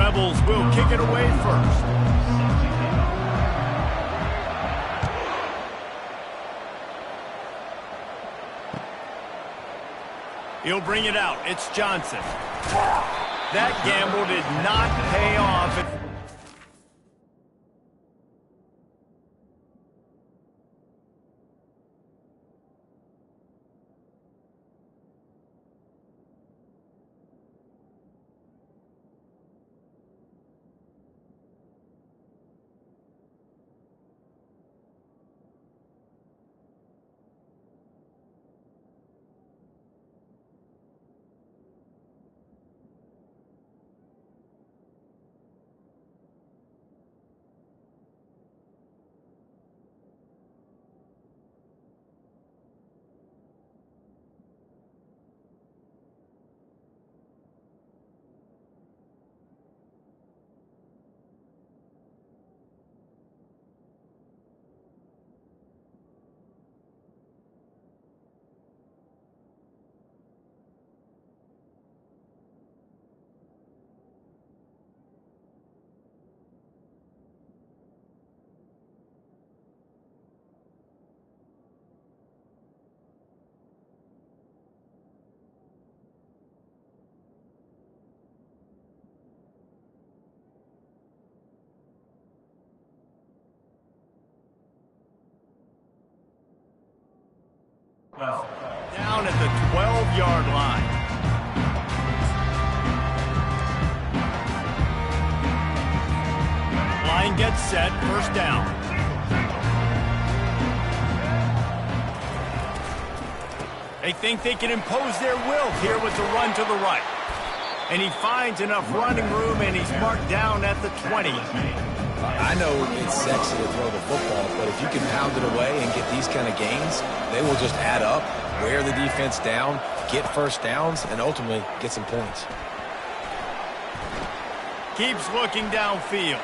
Rebels will kick it away first. He'll bring it out. It's Johnson. That gamble did not pay off. Down at the 12-yard line. Line gets set, first down. They think they can impose their will here with the run to the right. And he finds enough running room, and he's marked down at the 20. I know it's sexy to throw the football, but if you can pound it away and get these kind of gains, they will just add up, wear the defense down, get first downs, and ultimately get some points. Keeps looking downfield.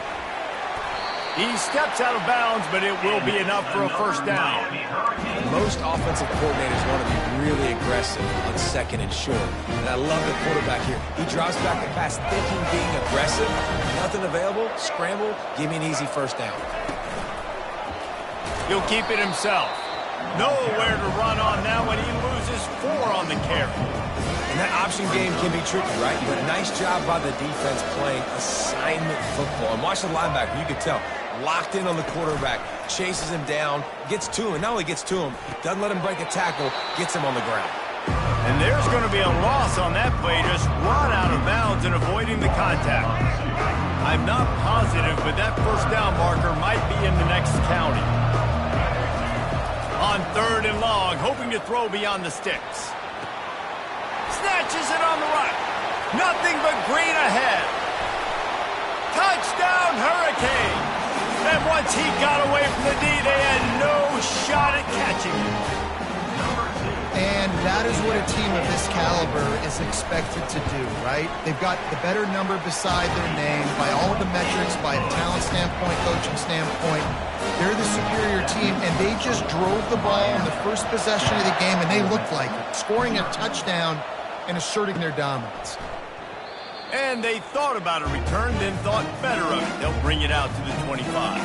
He steps out of bounds, but it will be enough for a first down. Most offensive coordinators want to be really aggressive on second and short. And I love the quarterback here. He drops back the pass thinking being aggressive. Nothing available, scramble, give me an easy first down. He'll keep it himself. Nowhere to run on now when he loses 4 on the carry. And that option game can be tricky, right? But nice job by the defense playing assignment football. And watch the linebacker, you can tell. Locked in on the quarterback, chases him down, gets to him. Not only gets to him, doesn't let him break a tackle, gets him on the ground. And there's going to be a loss on that play, just run out of bounds and avoiding the contact. I'm not positive, but that first down marker might be in the next county. On 3rd and long, hoping to throw beyond the sticks. Snatches it on the right. Nothing but green ahead. Touchdown, Hurricane. And once he got away from the D, they had no shot at catching him. And that is what a team of this caliber is expected to do, right? They've got the better number beside their name by all of the metrics, by a talent standpoint, coaching standpoint. They're the superior team, and they just drove the ball in the first possession of the game, and they looked like it, scoring a touchdown and asserting their dominance. And they thought about a return, then thought better of it. They'll bring it out to the 25.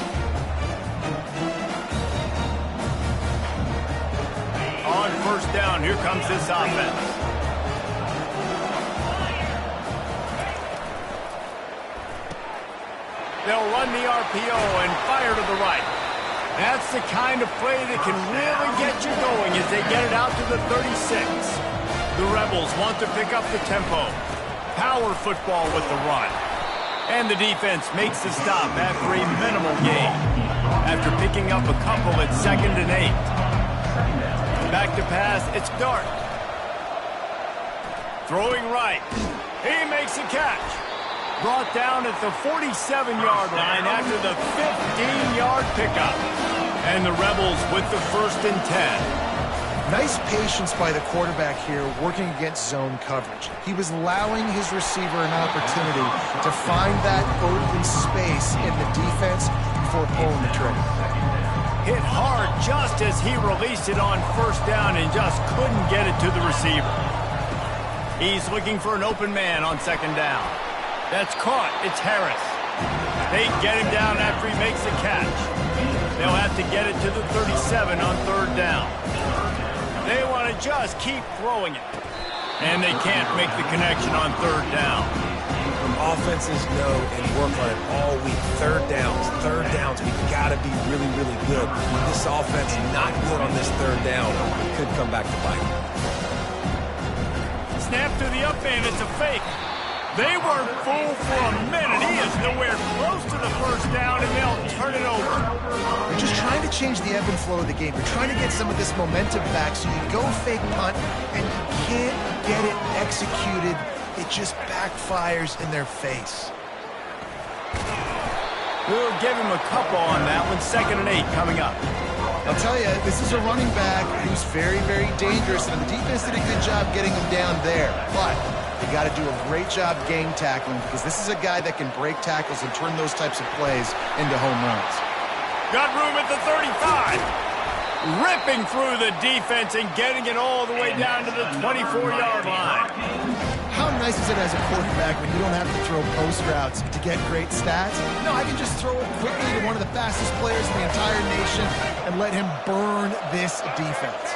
On first down, here comes this offense. They'll run the RPO and fire to the right. That's the kind of play that can really get you going as they get it out to the 36. The Rebels want to pick up the tempo. Power football with the run. And the defense makes the stop after a minimal gain. After picking up a couple at 2nd and 8. Back to pass, it's Dart. Throwing right. He makes a catch. Brought down at the 47-yard line after the 15-yard pickup. And the Rebels with the 1st and 10. Nice patience by the quarterback here working against zone coverage. He was allowing his receiver an opportunity to find that open space in the defense before pulling the trigger. Hit hard just as he released it on first down and just couldn't get it to the receiver. He's looking for an open man on 2nd down. That's caught. It's Harris. They get him down after he makes the catch. They'll have to get it to the 37 on third down. They want to just keep throwing it. And they can't make the connection on third down. Offenses know and work on it all week. Third downs, we got to be really, really good. This offense not good on this third down. It could come back to bite. Snap to the up man, it's a fake. They weren't full for a minute. He is nowhere close to the first down, and they'll turn it over. You're just trying to change the ebb and flow of the game. You're trying to get some of this momentum back, so you go fake punt, and you can't get it executed. It just backfires in their face. We'll give him a couple on that one. 2nd and 8 coming up. I'll tell you, this is a running back who's very, very dangerous, and the defense did a good job getting him down there. But they got to do a great job game tackling, because this is a guy that can break tackles and turn those types of plays into home runs. Got room at the 35. Ripping through the defense and getting it all the way down to the 24-yard line. How nice is it as a quarterback when you don't have to throw post routes to get great stats? No, I can just throw it quickly to one of the fastest players in the entire nation and let him burn this defense.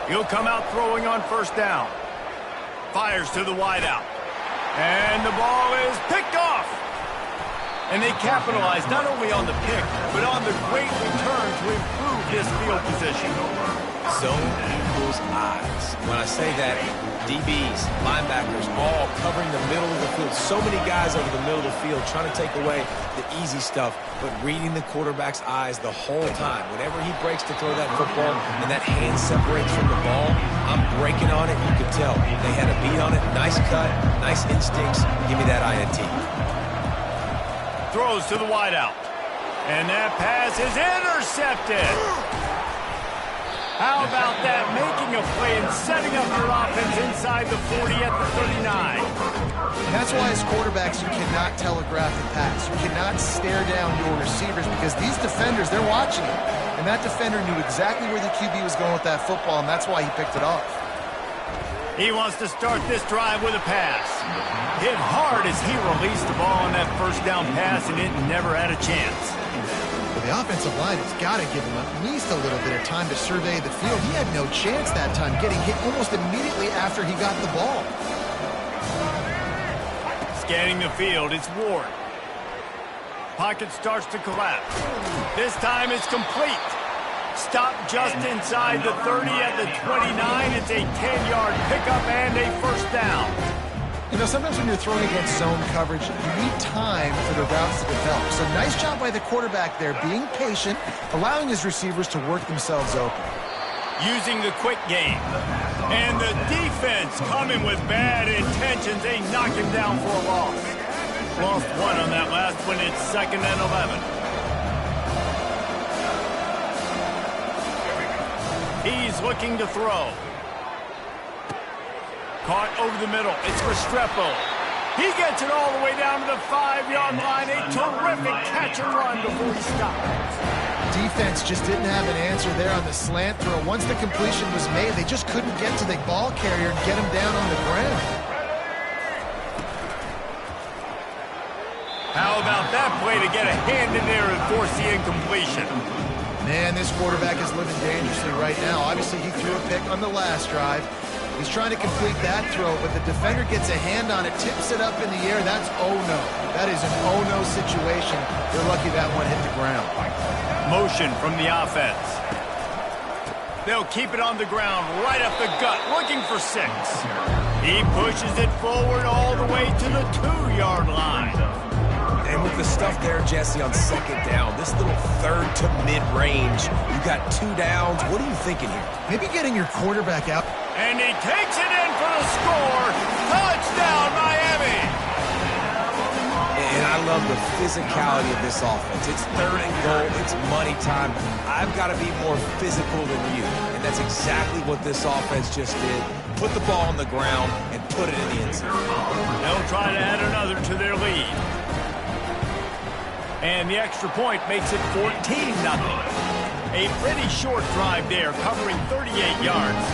He'll come out throwing on first down. Fires to the wideout. And the ball is picked off. And they capitalize not only on the pick, but on the great return to improve this field position. Zone equals eyes. When I say that, DBs, linebackers, all covering the middle of the field. So many guys over the middle of the field trying to take away the easy stuff, but reading the quarterback's eyes the whole time. Whenever he breaks to throw that football and that hand separates from the ball, I'm breaking on it. You could tell. They had a beat on it. Nice cut, nice instincts. Give me that INT. Throws to the wideout. And that pass is intercepted. How about that? Making a play and setting up your offense inside the 40 at the 39. And that's why as quarterbacks you cannot telegraph the pass. You cannot stare down your receivers, because these defenders, they're watching it. And that defender knew exactly where the QB was going with that football, and that's why he picked it off. He wants to start this drive with a pass. Hit hard as he released the ball on that first down pass, and it never had a chance. Well, the offensive line has got to give him at least a little bit of time to survey the field. He had no chance that time, getting hit almost immediately after he got the ball. Scanning the field, it's Ward. Pocket starts to collapse. This time it's complete. Stop just inside the 30 at the 29. It's a 10-yard pickup and a first down. You know, sometimes when you're throwing against zone coverage, you need time for the routes to develop. So nice job by the quarterback there, being patient, allowing his receivers to work themselves open. Using the quick game. And the defense coming with bad intentions. They knock him down for a loss. Lost one on that last one. It's 2nd and 11. He's looking to throw. Caught over the middle. It's Restrepo. He gets it all the way down to the 5-yard line. A terrific catch and run before he stops. Defense just didn't have an answer there on the slant throw. Once the completion was made, they just couldn't get to the ball carrier and get him down on the ground. How about that play to get a hand in there and force the incompletion? Man, this quarterback is living dangerously right now. Obviously, he threw a pick on the last drive. He's trying to complete that throw, but the defender gets a hand on it, tips it up in the air. That's oh-no. That is an oh-no situation. They're lucky that one hit the ground. Motion from the offense. They'll keep it on the ground, right up the gut, looking for 6. He pushes it forward all the way to the 2-yard line. And with the stuff there, Jesse, on 2nd down, this little third to mid-range, you got 2 downs. What are you thinking here? Maybe getting your quarterback out. And he takes it in for the score. Touchdown, Miami. And I love the physicality of this offense. It's 3rd and goal. It's money time. I've got to be more physical than you. And that's exactly what this offense just did. Put the ball on the ground and put it in the end zone. They'll try to add another to their lead. And the extra point makes it 14-0. A pretty short drive there, covering 38 yards.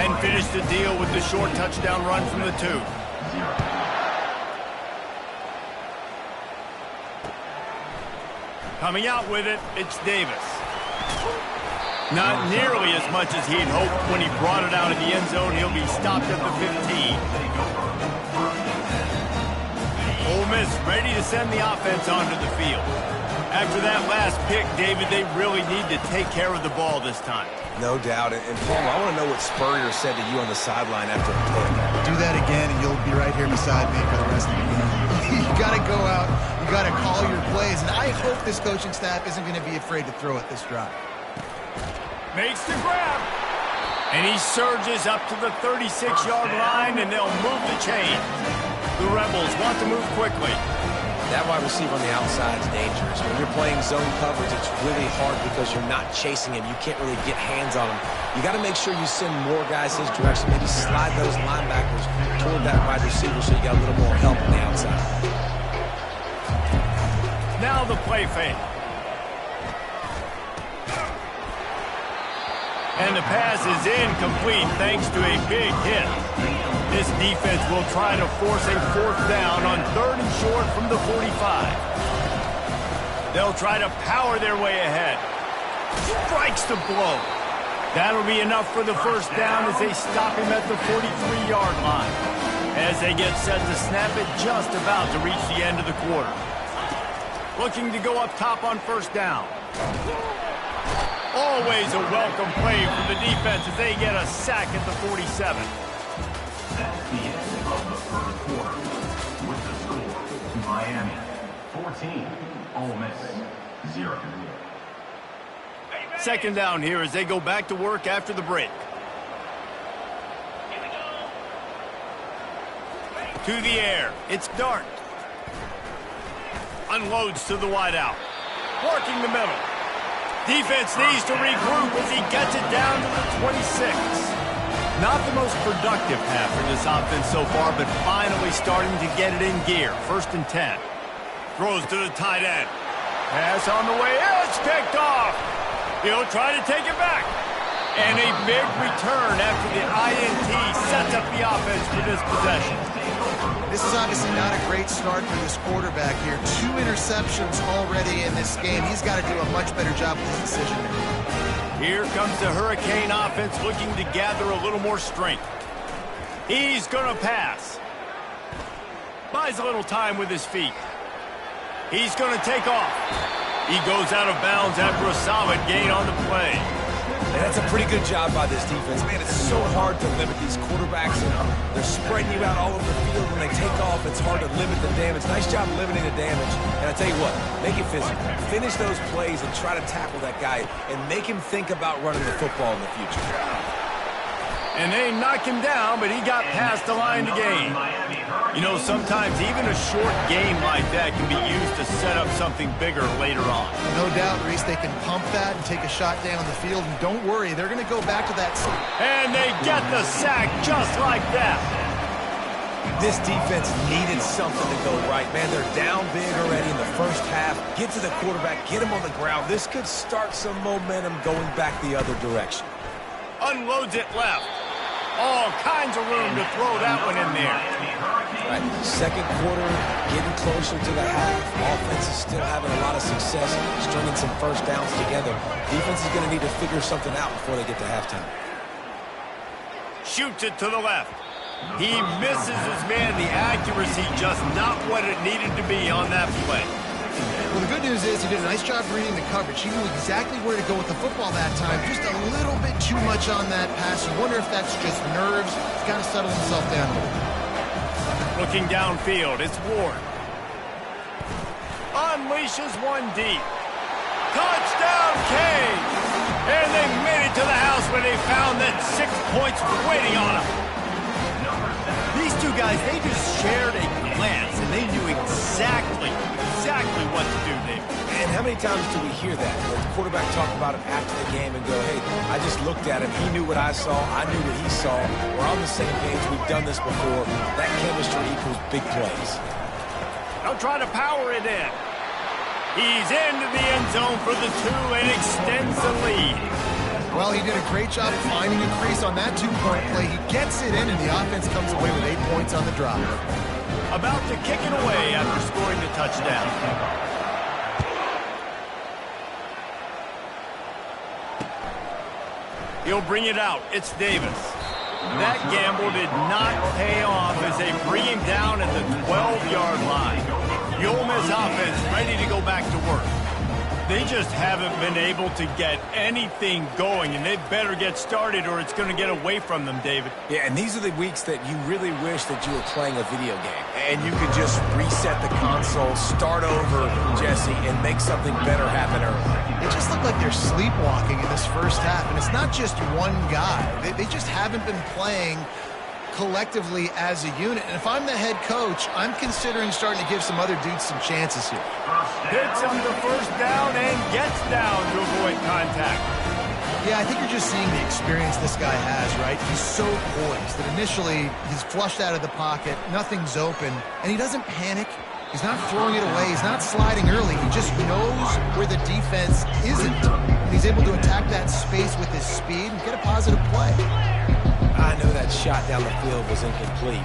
And finish the deal with the short touchdown run from the 2. Coming out with it, it's Davis. Not nearly as much as he'd hoped when he brought it out of the end zone. He'll be stopped at the 15. Ole Miss ready to send the offense onto the field. After that last pick, David, they really need to take care of the ball this time. No doubt. And Paul, I want to know what Spurrier said to you on the sideline after the play. Do that again, and you'll be right here beside me for the rest of the game. You got to go out. You got to call your plays. And I hope this coaching staff isn't going to be afraid to throw it this drive. Makes the grab. And he surges up to the 36-yard line, and they'll move the chain. The Rebels want to move quickly. That wide receiver on the outside is dangerous. When you're playing zone coverage, it's really hard because you're not chasing him. You can't really get hands on him. You got to make sure you send more guys his direction. Maybe slide those linebackers toward that wide receiver so you got a little more help on the outside. Now the play fake. And the pass is incomplete thanks to a big hit. This defense will try to force a 4th down on 3rd and short from the 45. They'll try to power their way ahead. Strikes the blow. That'll be enough for the 1st down as they stop him at the 43-yard line. As they get set to snap it, just about to reach the end of the quarter. Looking to go up top on 1st down. Always a welcome play for the defense as they get a sack at the 47. That's the end of the 1st quarter. With the score, Miami 14, Ole Miss 0. 2nd down here as they go back to work after the break. To the air, it's Dart. Unloads to the wideout. Working the middle. Defense needs to regroup as he gets it down to the 26. Not the most productive half for this offense so far, but finally starting to get it in gear. 1st and 10. Throws to the tight end. Pass on the way. It's picked off. He'll try to take it back. And a big return after the INT sets up the offense for this possession. This is obviously not a great start for this quarterback here. 2 interceptions already in this game. He's got to do a much better job with his decision making. Here comes the Hurricane offense looking to gather a little more strength. He's going to pass. Buys a little time with his feet. He's going to take off. He goes out of bounds after a solid gain on the play. And that's a pretty good job by this defense. Man, it's so hard to limit these quarterbacks. They're spreading you out all over the field. When they take off, it's hard to limit the damage. Nice job limiting the damage. And I tell you what, make it physical. Finish those plays and try to tackle that guy and make him think about running the football in the future. And they knock him down, but he got past the line to gain. You know, sometimes even a short game like that can be used to set up something bigger later on. No doubt, Reese, they can pump that and take a shot down the field. And don't worry, they're going to go back to that. And they get the sack just like that. This defense needed something to go right. Man, they're down big already in the 1st half. Get to the quarterback, get him on the ground. This could start some momentum going back the other direction. Unloads it left. All kinds of room to throw that one in there. Right. 2nd quarter, getting closer to the half. Offense is still having a lot of success, stringing some 1st downs together. Defense is going to need to figure something out before they get to halftime. Shoots it to the left. He misses his man. The accuracy just not what it needed to be on that play. Well, the good news is he did a nice job reading the coverage. He knew exactly where to go with the football that time. Just a little bit too much on that pass. You wonder if that's just nerves. He's got to settle himself down a little bit. Looking downfield, it's Ward. Unleashes one deep. Touchdown, Kane! And they made it to the house where they found that 6 points waiting on them. These two guys, they just shared a glance, and they knew exactly what to do, David. And how many times do we hear that? The quarterback talk about it after the game and go, hey, I just looked at him. He knew what I saw. I knew what he saw. We're on the same page. We've done this before. That chemistry equals big plays. They'll try to power it in. He's into the end zone for the 2 and extends the lead. Well, he did a great job finding a crease on that two-point play. He gets it in, and the offense comes away with 8 points on the drive. About to kick it away after scoring the touchdown. He'll bring it out. It's Davis. That gamble did not pay off as they bring him down at the 12-yard line. The Ole Miss offense ready to go back to work. They just haven't been able to get anything going, and they better get started or it's going to get away from them, David. Yeah, and these are the weeks that you really wish that you were playing a video game. And you could just reset the console, start over, Jesse, and make something better happen early. It just looked like they're sleepwalking in this first half, and it's not just one guy. They just haven't been playing collectively as a unit. And if I'm the head coach, I'm considering starting to give some other dudes some chances here. Hits him the first down and gets down to avoid contact. Yeah, I think you're just seeing the experience this guy has, right? He's so poised that initially he's flushed out of the pocket, nothing's open, and he doesn't panic. He's not throwing it away. He's not sliding early. He just knows where the defense isn't. And he's able to attack that space with his speed and get a positive play. I know that shot down the field was incomplete,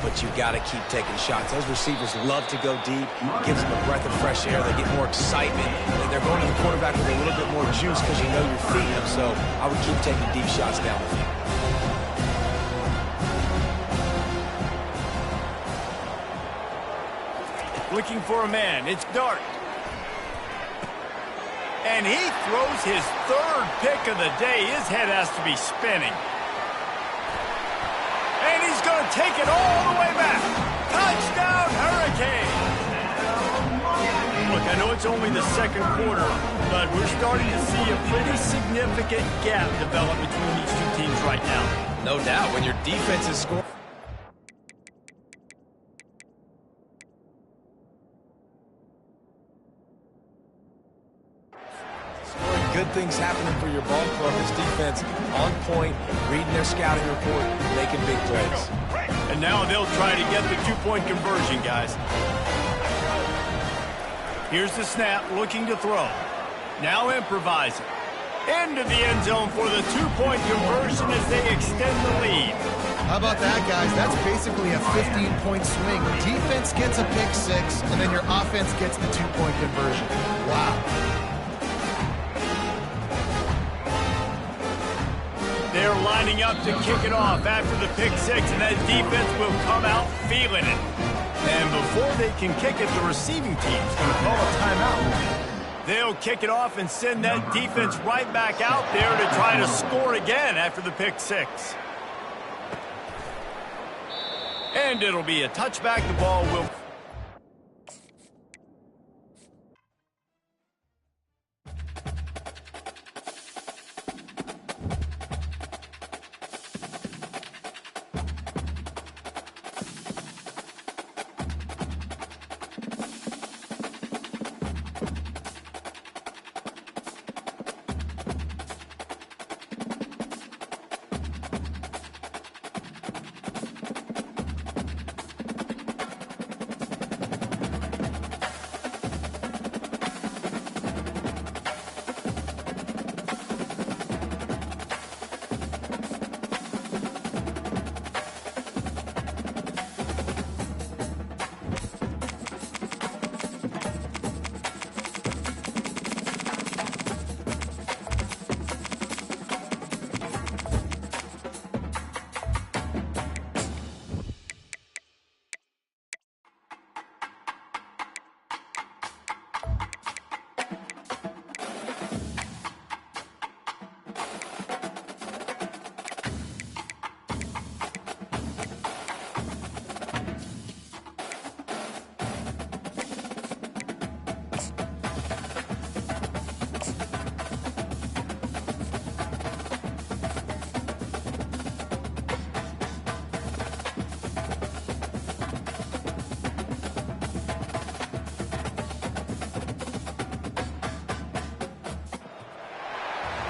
but you got to keep taking shots. Those receivers love to go deep. It gives them a breath of fresh air. They get more excitement. They're going to the quarterback with a little bit more juice because you know you're feeding them. So I would keep taking deep shots down the field. Looking for a man. It's Dart. And he throws his third pick of the day. His head has to be spinning. And he's going to take it all the way back. Touchdown, Hurricane! Look, I know it's only the second quarter, but we're starting to see a pretty significant gap develop between these two teams right now. No doubt, when your defense is scoring. Good things happening for your ball club. This defense on point, reading their scouting report, making big plays. And now they'll try to get the two-point conversion, guys. Here's the snap, looking to throw. Now improvising. Into the end zone for the two-point conversion as they extend the lead. How about that, guys? That's basically a 15-point swing. Defense gets a pick six, and then your offense gets the two-point conversion. Wow. They're lining up to kick it off after the pick six, and that defense will come out feeling it. And before they can kick it, the receiving team's going to call a timeout. They'll kick it off and send that defense right back out there to try to score again after the pick six. And it'll be a touchback. The ball will...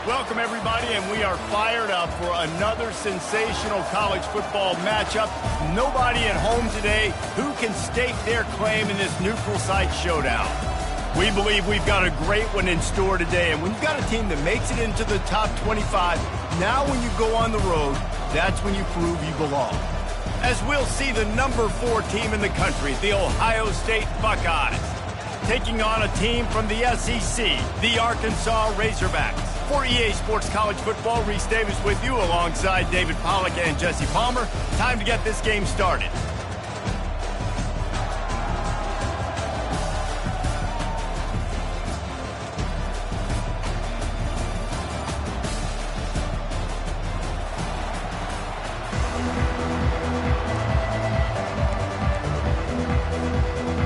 Welcome, everybody, and we are fired up for another sensational college football matchup. Nobody at home today who can stake their claim in this neutral site showdown. We believe we've got a great one in store today, and when you've got a team that makes it into the top 25, now when you go on the road, that's when you prove you belong. As we'll see the number 4 team in the country, the Ohio State Buckeyes, taking on a team from the SEC, the Arkansas Razorbacks. For EA Sports College Football, Reese Davis with you alongside David Pollack and Jesse Palmer. Time to get this game started.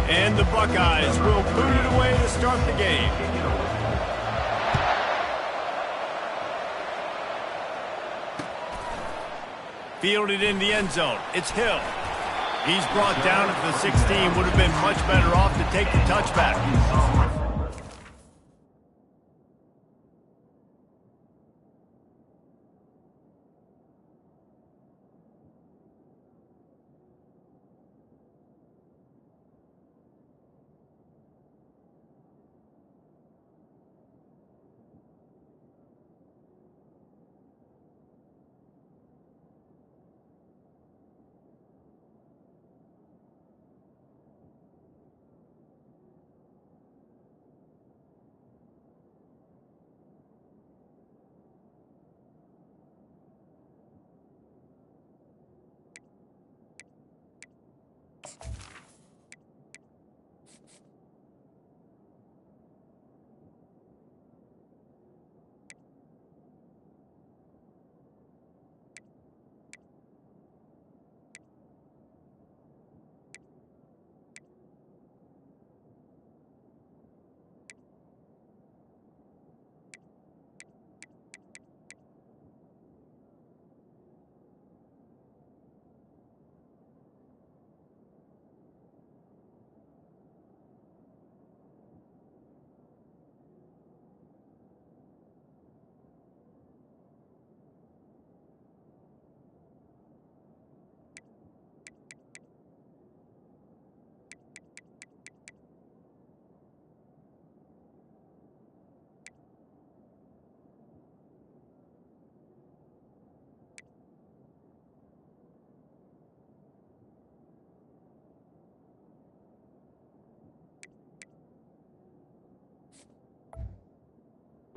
And the Buckeyes will boot it away to start the game. Fielded in the end zone. It's Hill. He's brought down at the 16. Would have been much better off to take the touchback.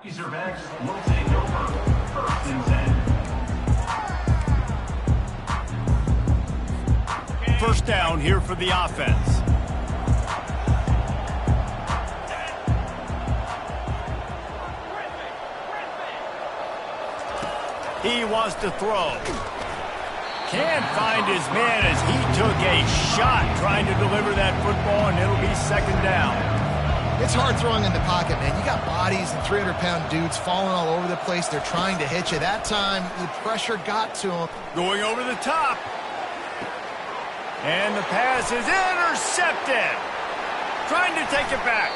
Razorbacks will take over. 1st and 10. First down here for the offense. He wants to throw. Can't find his man as he took a shot trying to deliver that football, and it'll be 2nd down. It's hard throwing in the pocket, man. You got bodies and 300-pound dudes falling all over the place. They're trying to hit you. That time, the pressure got to him. Going over the top. And the pass is intercepted. Trying to take it back.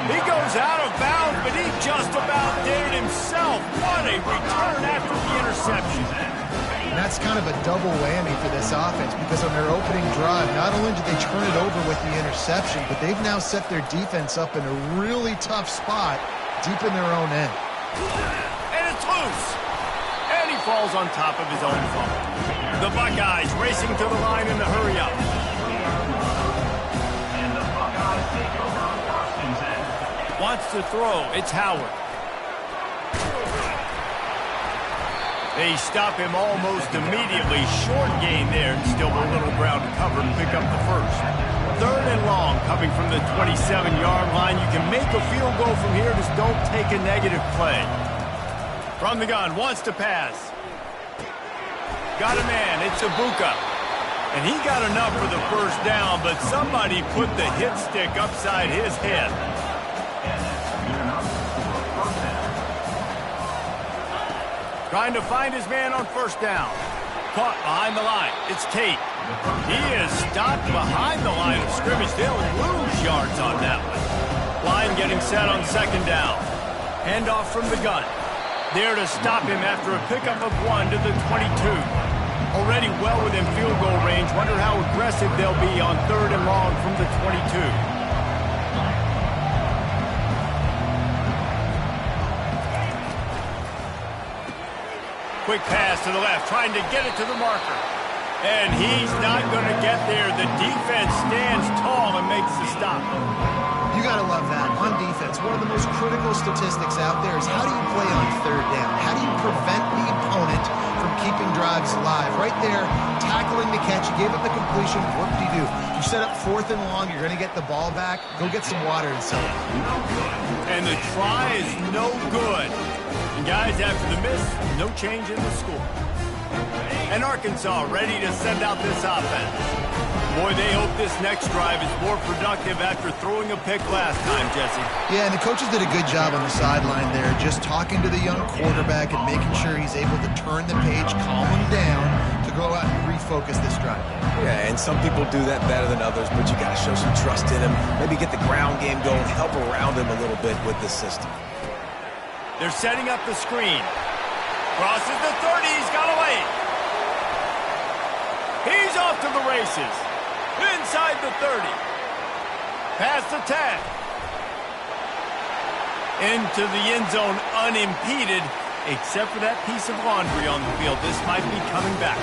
He goes out of bounds, but he just about did it himself. What a return after the interception. And that's kind of a double whammy for this offense because on their opening drive, not only did they turn it over with the interception, but they've now set their defense up in a really tough spot deep in their own end. And it's loose. And he falls on top of his own fumble. The Buckeyes racing to the line in the hurry up. And the Buckeyes take over 1st and 10. Wants to throw. It's Howard. They stop him almost immediately. Short gain there, and still a little ground to cover to pick up the first. 3rd and long, coming from the 27-yard line. You can make a field goal from here, just don't take a negative play. From the gun, wants to pass. Got a man, it's Ibuka. And he got enough for the 1st down, but somebody put the hit stick upside his head. Trying to find his man on 1st down. Caught behind the line. It's Tate. He is stopped behind the line of scrimmage. They'll lose yards on that one. Line getting set on 2nd down. Handoff from the gun. There to stop him after a pickup of 1 to the 22. Already well within field goal range. Wonder how aggressive they'll be on 3rd and long from the 22. Quick pass to the left, trying to get it to the marker. And he's not going to get there. The defense stands tall and makes the stop. You got to love that. On defense, one of the most critical statistics out there is how do you play on third down? How do you prevent the opponent from keeping drives alive? Right there, tackling the catch. You gave up the completion. What do? You set up 4th and long. You're going to get the ball back. Go get some water and sell it. And the try is no good. And guys, after the miss, no change in the score. And Arkansas ready to send out this offense. Boy, they hope this next drive is more productive after throwing a pick last time, Jesse. Yeah, and the coaches did a good job on the sideline there, just talking to the young quarterback and making sure he's able to turn the page, calm him down to go out and refocus this drive. Yeah, and some people do that better than others, but you got to show some trust in him. Maybe get the ground game going, help around him a little bit with this system. They're setting up the screen. Crosses the 30, he's got away. He's off to the races. Inside the 30. Past the 10. Into the end zone unimpeded, except for that piece of laundry on the field. This might be coming back.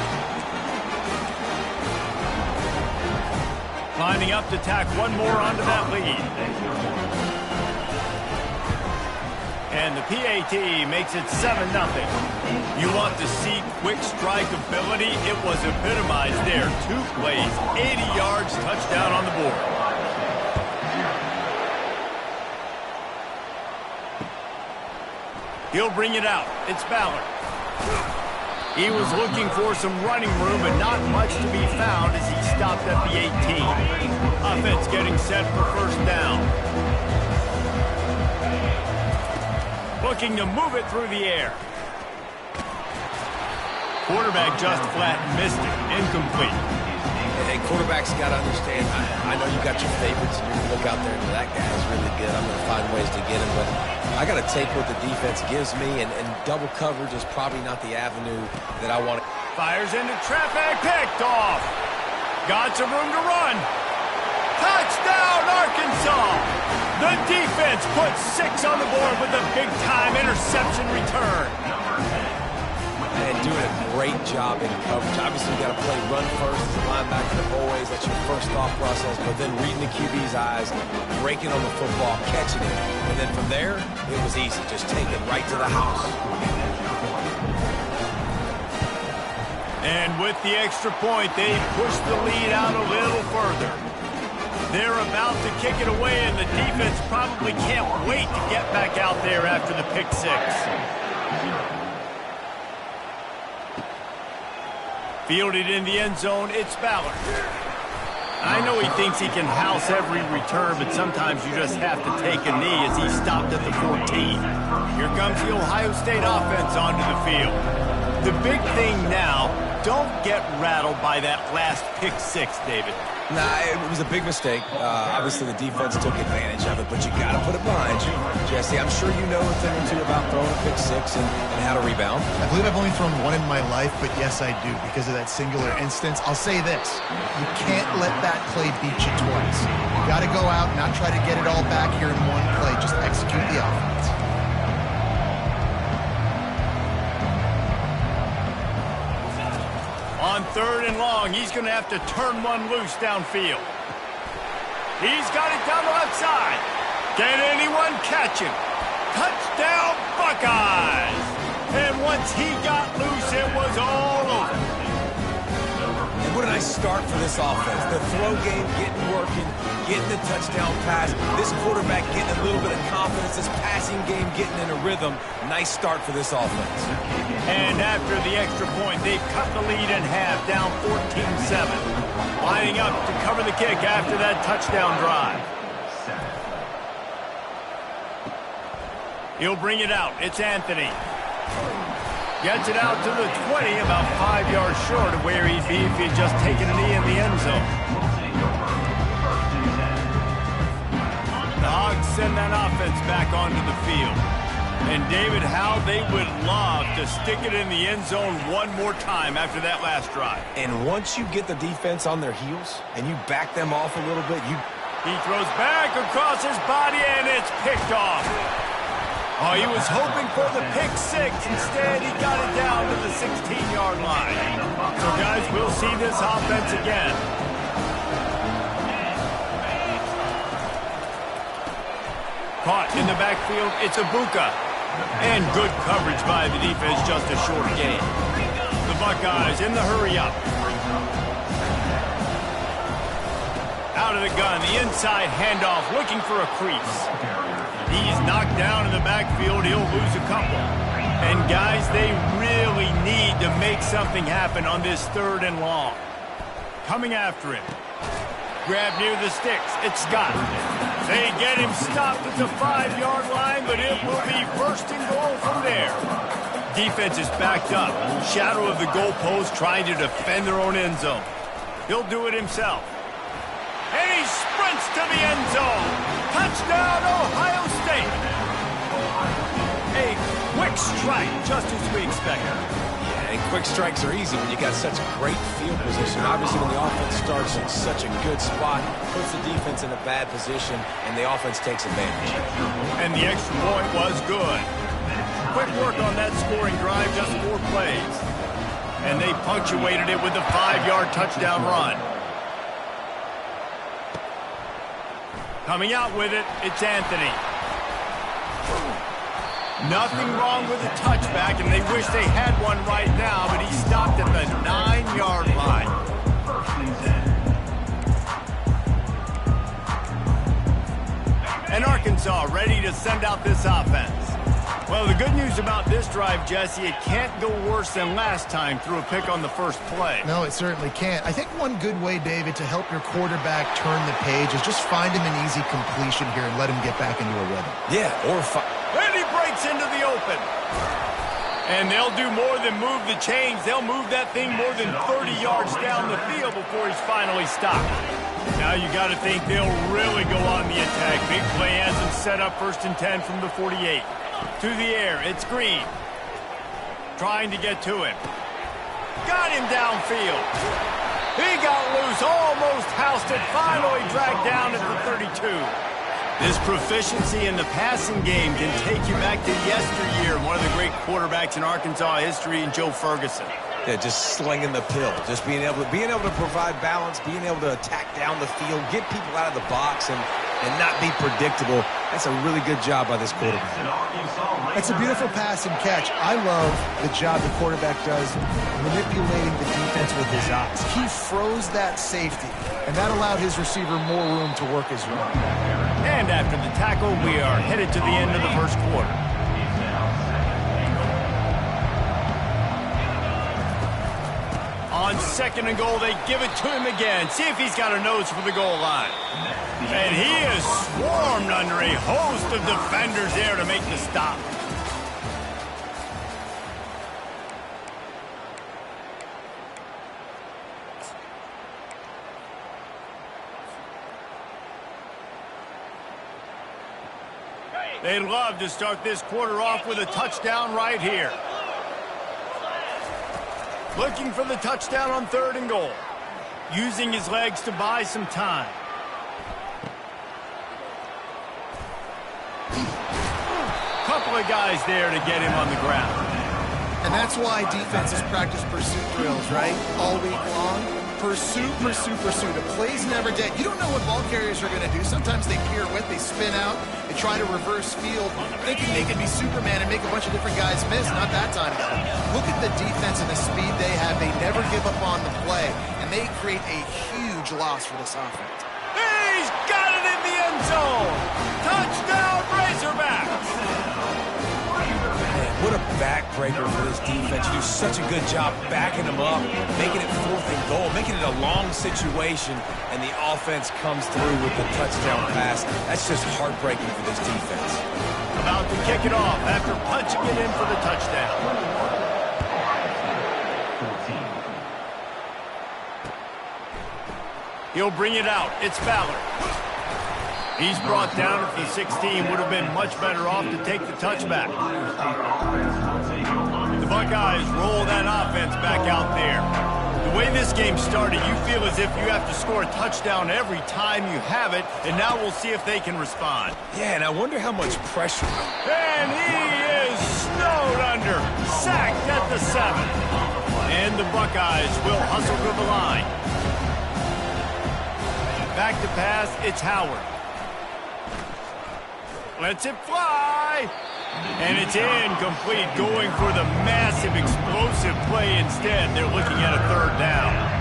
Lining up to tack one more onto that lead. And the PAT makes it 7-0. You want to see quick strike ability? It was epitomized there. 2 plays, 80 yards, touchdown on the board. He'll bring it out. It's Ballard. He was looking for some running room, but not much to be found as he stopped at the 18. Offense getting set for 1st down. Looking to move it through the air. Quarterback just flat missed it. Incomplete. Hey, quarterbacks got to understand, I know you got your favorites, and you're going to look out there and go, that guy's really good. I'm going to find ways to get him, but I got to take what the defense gives me, and double coverage is probably not the avenue that I want. Fires into traffic, picked off. Got some room to run. Touchdown, Arkansas! The defense puts 6 on the board with a big-time interception return. And doing a great job in coverage. Obviously, you got to play run first as a linebacker always. That's your first thought process. But then reading the QB's eyes, breaking on the football, catching it. And then from there, it was easy. Just take it right to the house. And with the extra point, they push the lead out a little further. They're about to kick it away, and the defense probably can't wait to get back out there after the pick 6. Fielded in the end zone, it's Ballard. I know he thinks he can house every return, but sometimes you just have to take a knee as he stopped at the 14. Here comes the Ohio State offense onto the field. The big thing now, don't get rattled by that last pick 6, David. Nah, it was a big mistake. Obviously, the defense took advantage of it, but you got to put it behind you. Jesse, I'm sure you know a thing or two about throwing a pick 6 and how to rebound. I believe I've only thrown 1 in my life, but yes, I do, because of that singular instance. I'll say this. You can't let that play beat you twice. You got to go out, not try to get it all back here in one play. Just execute the offense. On 3rd and long, he's going to have to turn one loose downfield. He's got it down the left side. Can anyone catch him? Touchdown, Buckeyes! And once he got loose, it was all over. And what a nice start for this offense. The throw game getting working, getting the touchdown pass. This quarterback getting a little bit of confidence. This passing game getting in a rhythm. Nice start for this offense. And after the extra point, they've cut the lead in half, down 14-7. Lining up to cover the kick after that touchdown drive. He'll bring it out. It's Anthony. Gets it out to the 20, about 5 yards short of where he'd be if he'd just taken a knee in the end zone. The Hogs send that offense back onto the field. And David, how they would love to stick it in the end zone one more time after that last drive. And once you get the defense on their heels and you back them off a little bit, He throws back across his body, and it's picked off. Oh, he was hoping for the pick six. Instead, he got it down to the 16-yard line. So, guys, we'll see this offense again. Caught in the backfield, it's Ibuka. And good coverage by the defense, just a short gain. The Buckeyes in the hurry-up. Out of the gun, the inside handoff, looking for a crease. He's knocked down in the backfield. He'll lose a couple. And, guys, they really need to make something happen on this 3rd and long. Coming after him. Grab near the sticks. It's Scott. They get him stopped at the 5-yard line, but it will be 1st and goal from there. Defense is backed up. Shadow of the goalpost trying to defend their own end zone. He'll do it himself. And he sprints to the end zone. Touchdown, Ohio State. A quick strike, just as we expected. Yeah, and quick strikes are easy when you got such great field position. Obviously, when the offense starts in such a good spot, puts the defense in a bad position, and the offense takes advantage. And the extra point was good. Quick work on that scoring drive, just 4 plays. And they punctuated it with a 5-yard touchdown run. Coming out with it, it's Anthony. Nothing wrong with the touchback, and they wish they had one right now, but he stopped at the 9-yard line. And Arkansas ready to send out this offense. Well, the good news about this drive, Jesse, it can't go worse than last time through a pick on the first play. No, it certainly can't. I think one good way, David, to help your quarterback turn the page is just find him an easy completion here and let him get back into a rhythm. Yeah, or and he breaks into the open. And they'll do more than move the chains. They'll move that thing more than 30 yards down the field before he's finally stopped. Now you got to think they'll really go on the attack. Big play has them set up 1st and 10 from the 48. To the air, it's Green. Trying to get to him. Got him downfield. He got loose, almost housed it, finally dragged down at the 32. This proficiency in the passing game can take you back to yesteryear, one of the great quarterbacks in Arkansas history, in Joe Ferguson. Yeah, just slinging the pill, just being able to provide balance, being able to attack down the field, get people out of the box, and not be predictable. That's a really good job by this quarterback. That's a beautiful pass and catch. I love the job the quarterback does manipulating the defense with his eyes. He froze that safety, and that allowed his receiver more room to work his run. And after the tackle, we are headed to the end of the first quarter. On 2nd and goal, they give it to him again. See if he's got a nose for the goal line. And he is swarmed under a host of defenders there to make the stop. They'd love to start this quarter off with a touchdown right here. Looking for the touchdown on 3rd and goal. Using his legs to buy some time. Couple of guys there to get him on the ground. And that's why defenses practice pursuit drills, right? All week long. Pursuit, pursuit, pursuit. A play's never dead. You don't know what ball carriers are going to do. Sometimes they pirouette, they spin out, they try to reverse field, thinking they could be Superman and make a bunch of different guys miss. Not that time, though. Look at the defense and the speed they have. They never give up on the play, and they create a huge loss for this offense. He's got it in the end zone. Touchdown, Razorbacks. What a backbreaker for this defense. You do such a good job backing them up, making it 4th and goal, making it a long situation, and the offense comes through with the touchdown pass. That's just heartbreaking for this defense. About to kick it off after punching it in for the touchdown. He'll bring it out. It's Fowler. He's brought down at the 16. Would have been much better off to take the touchback. The Buckeyes roll that offense back out there. The way this game started, you feel as if you have to score a touchdown every time you have it, and now we'll see if they can respond. Yeah, and I wonder how much pressure. And he is snowed under, sacked at the 7. And the Buckeyes will hustle to the line. Back to pass, it's Howard. Lets it fly. And it's incomplete, going for the massive, explosive play instead. They're looking at a 3rd down.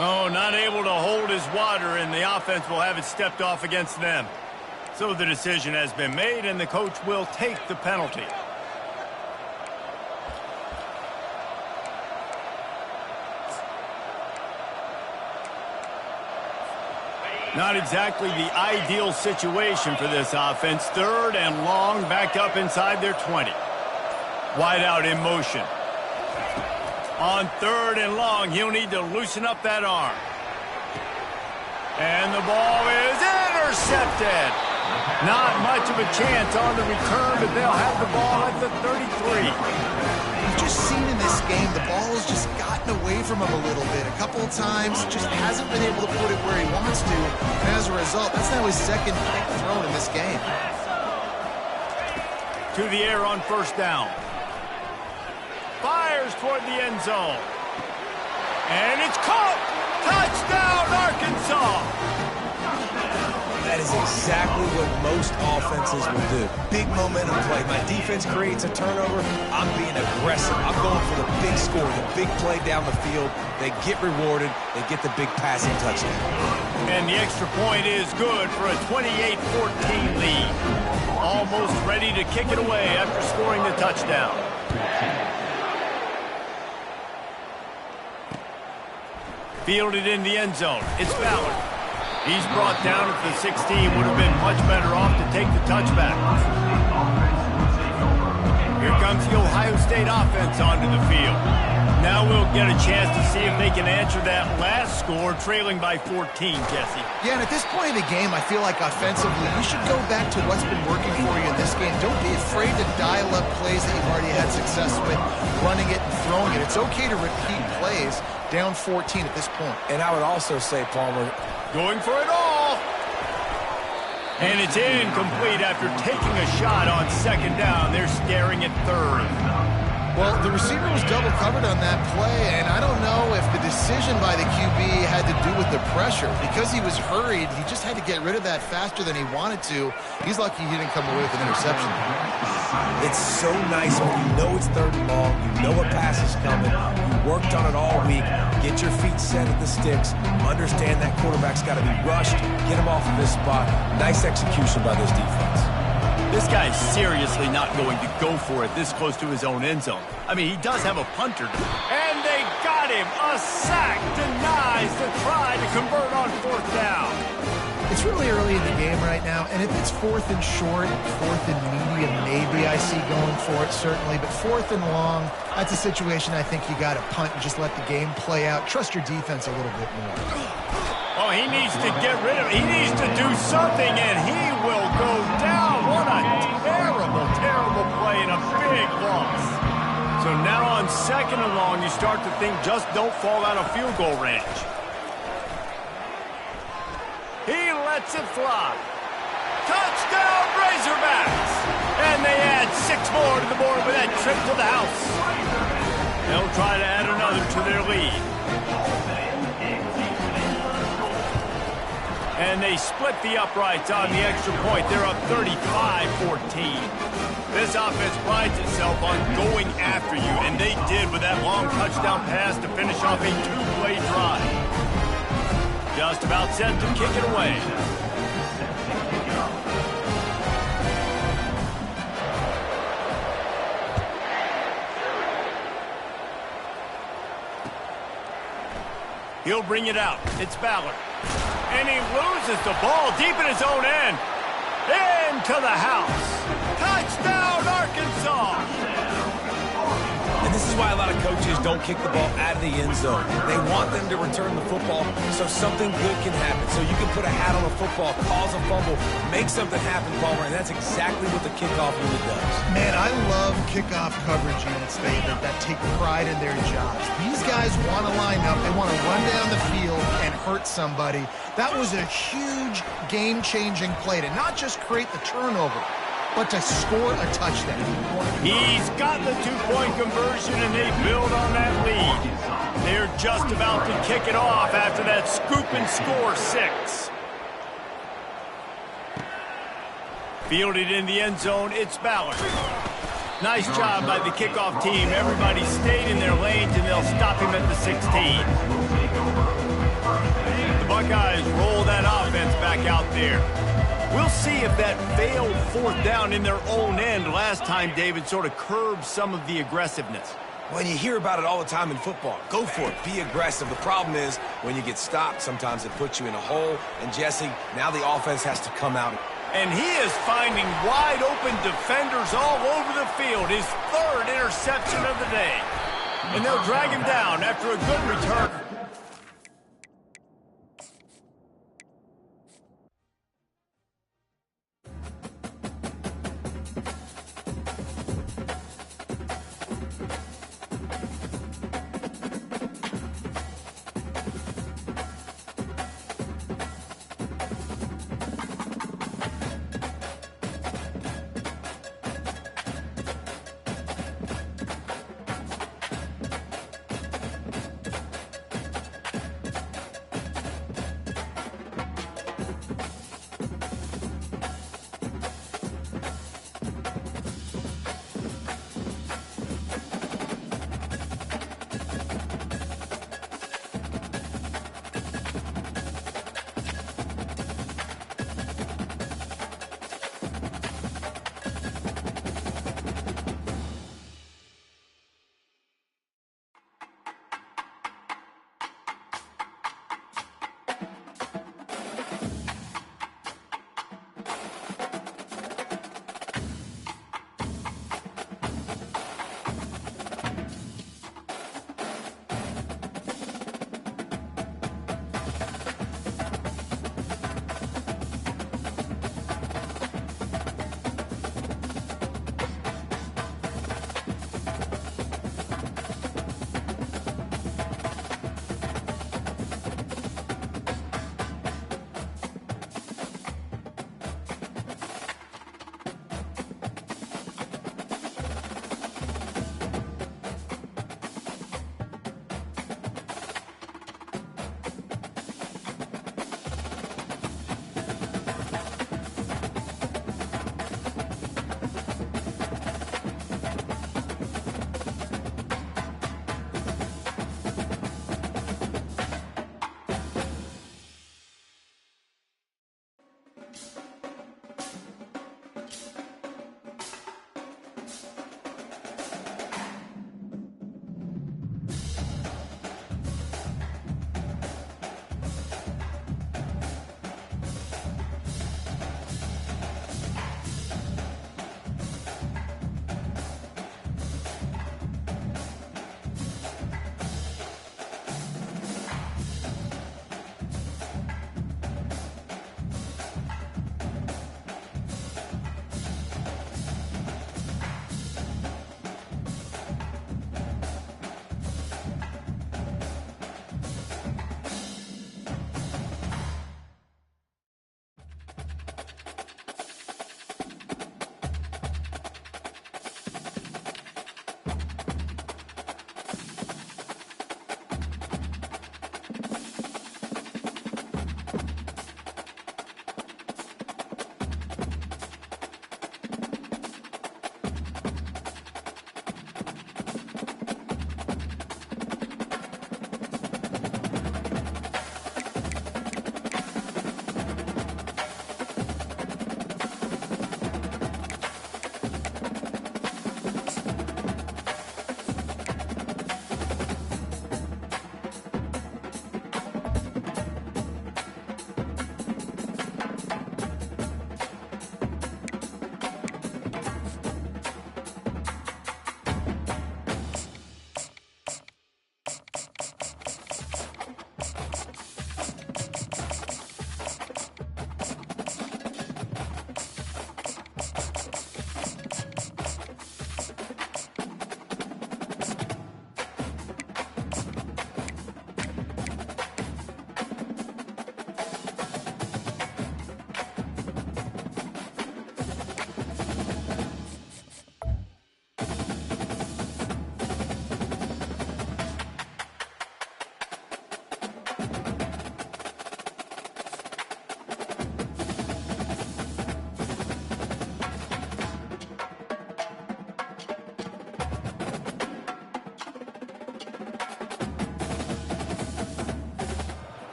Oh, not able to hold his water, and the offense will have it stepped off against them. So the decision has been made, and the coach will take the penalty. Not exactly the ideal situation for this offense. 3rd and long, backed up inside their 20. Wide out in motion. On 3rd and long, he'll need to loosen up that arm. And the ball is intercepted. Not much of a chance on the return, but they'll have the ball at the 33. We've just seen in this game, the ball has just gotten away from him a little bit. A couple of times, just hasn't been able to put it where he wants to. And as a result, that's now his 2nd pick thrown in this game. To the air on 1st down. Fires toward the end zone. And it's caught! Touchdown, Arkansas! That is exactly what most offenses will do. Big momentum play. My defense creates a turnover. I'm being aggressive. I'm going for the big score, the big play down the field. They get rewarded. They get the big passing touchdown. And the extra point is good for a 28-14 lead. Almost ready to kick it away after scoring the touchdown. Fielded in the end zone. It's Ballard. He's brought down at the 16. Would have been much better off to take the touchback. Here comes the Ohio State offense onto the field. Now we'll get a chance to see if they can answer that last score, trailing by 14, Jesse. Yeah, and at this point in the game, I feel like offensively, you should go back to what's been working for you in this game. Don't be afraid to dial up plays that you've already had success with, running it and throwing it. It's okay to repeat plays. Down 14 at this point. And I would also say, Palmer, going for it all. And it's incomplete after taking a shot on 2nd down. They're staring at 3rd. Well, the receiver was double covered on that play, and I don't know if the decision by the QB had to do with the pressure. Because he was hurried, he just had to get rid of that faster than he wanted to. He's lucky he didn't come away with an interception. it's so nice when you know it's 3rd and long, you know a pass is coming, you worked on it all week, get your feet set at the sticks, understand that quarterback's got to be rushed, get him off of this spot. Nice execution by this defense. This guy's seriously not going to go for it this close to his own end zone. I mean, he does have a punter. And they got him. A sack denies the try to convert on 4th down. It's really early in the game right now, and if it's 4th and short, 4th and medium, maybe I see going for it, certainly. But 4th and long, that's a situation I think you got to punt and just let the game play out. Trust your defense a little bit more. Oh, he needs to get rid of it. He needs to do something, and he will go down. What a terrible, terrible play and a big loss. So now on 2nd and long, you start to think just don't fall out of field goal range. He lets it fly. Touchdown, Razorbacks! And they add 6 more to the board with that trip to the house. They'll try to add another to their lead. And they split the uprights on the extra point. They're up 35-14. This offense prides itself on going after you, and they did with that long touchdown pass to finish off a 2-play drive. Just about set to kick it away. He'll bring it out. It's Ballard. And he loses the ball deep in his own end. Into the house. Touchdown, Arkansas. And this is why a lot of coaches don't kick the ball out of the end zone. They want them to return the football so something good can happen. So you can put a hat on a football, cause a fumble, make something happen, Palmer, and that's exactly what the kickoff unit does. Man, I love kickoff coverage units that take pride in their jobs. These guys want to line up. They want to run down the field and hurt somebody. That was a huge game-changing play to not just create the turnover, but to score a touchdown. He's got the two-point conversion, and they build on that lead. They're just about to kick it off after that scoop and score 6. Fielded in the end zone, it's Ballard. Nice job by the kickoff team. Everybody stayed in their lanes, and they'll stop him at the 16. The Buckeyes roll that offense back out there. We'll see if that failed fourth down in their own end last time, David, sort of curbed some of the aggressiveness. When you hear about it all the time in football, go for it, be aggressive. The problem is when you get stopped, sometimes it puts you in a hole. And Jesse, now the offense has to come out. And he is finding wide open defenders all over the field. His 3rd interception of the day. And they'll drag him down after a good return.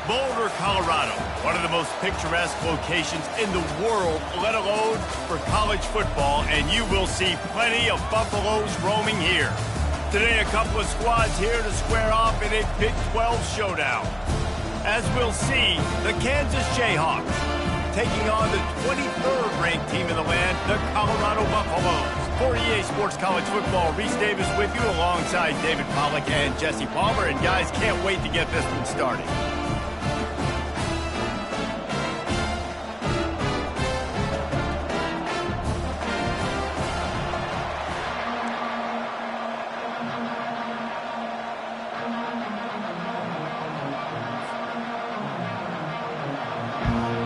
Boulder, Colorado, one of the most picturesque locations in the world, let alone for college football, and you will see plenty of Buffaloes roaming here. Today, a couple of squads here to square off in a Big 12 showdown. As we'll see, the Kansas Jayhawks taking on the 23rd ranked team in the land, the Colorado Buffaloes. For EA Sports College Football, Reese Davis with you alongside David Pollack and Jesse Palmer. And guys, can't wait to get this one started.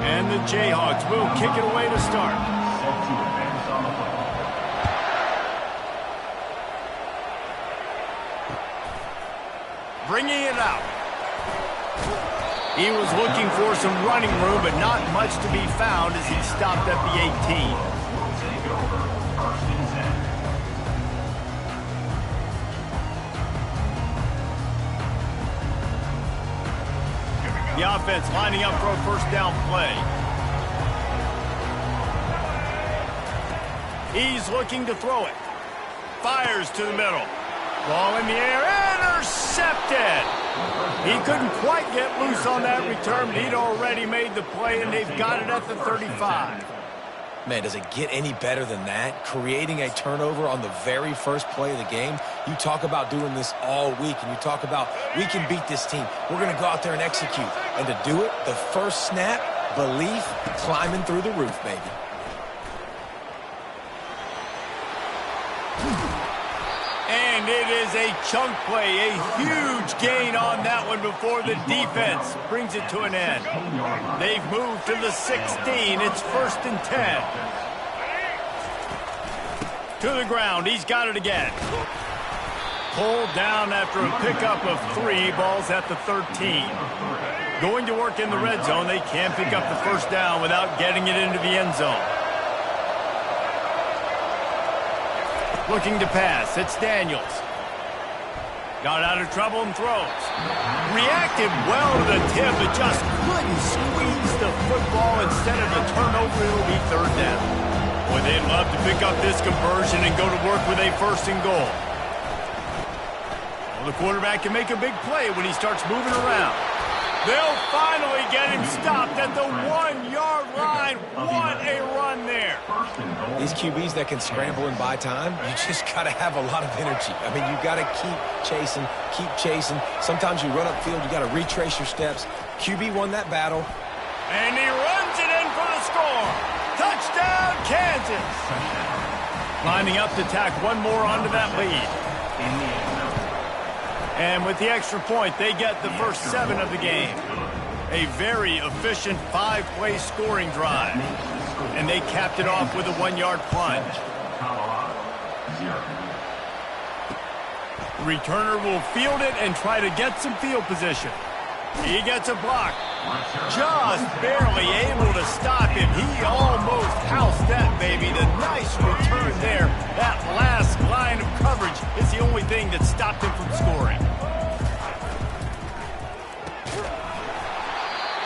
And the Jayhawks will kick it away to start. Set to advance on the football. Bringing it out. He was looking for some running room, but not much to be found as he stopped at the 18. Will take over. First and 10. The offense lining up for a first down play. He's looking to throw it. Fires to the middle. Ball in the air, intercepted. He couldn't quite get loose on that return, but he'd already made the play, and they've got it at the 35. Man, does it get any better than that? Creating a turnover on the very first play of the game. You talk about doing this all week, and you talk about, we can beat this team. We're going to go out there and execute. And to do it, the first snap, belief, climbing through the roof, baby. And it is a chunk play, a huge gain on that one before the defense brings it to an end. They've moved to the 16. It's first and 10. To the ground. He's got it again. Pulled down after a pickup of 3. Ball's at the 13. Going to work in the red zone. They can't pick up the first down without getting it into the end zone. Looking to pass. It's Daniels. Got out of trouble and throws. Reacted well to the tip, but just couldn't squeeze the football. Instead of the turnover, it'll be third down. Boy, they'd love to pick up this conversion and go to work with a first and goal. Well, the quarterback can make a big play when he starts moving around. They'll finally get him stopped at the 1-yard line. What a run there. These QBs that can scramble and buy time, you just got to have a lot of energy. I mean, you got to keep chasing, keep chasing. Sometimes you run upfield, you got to retrace your steps. QB won that battle. And he runs it in for the score. Touchdown, Kansas. Lining up to tack one more onto that lead. And with the extra point, they get the first 7 of the game. A very efficient 5-play scoring drive. And they capped it off with a 1-yard plunge. The returner will field it and try to get some field position. He gets a block. Just barely able to stop him. He almost housed that baby. The nice return there. That last line of coverage is the only thing that stopped him from scoring.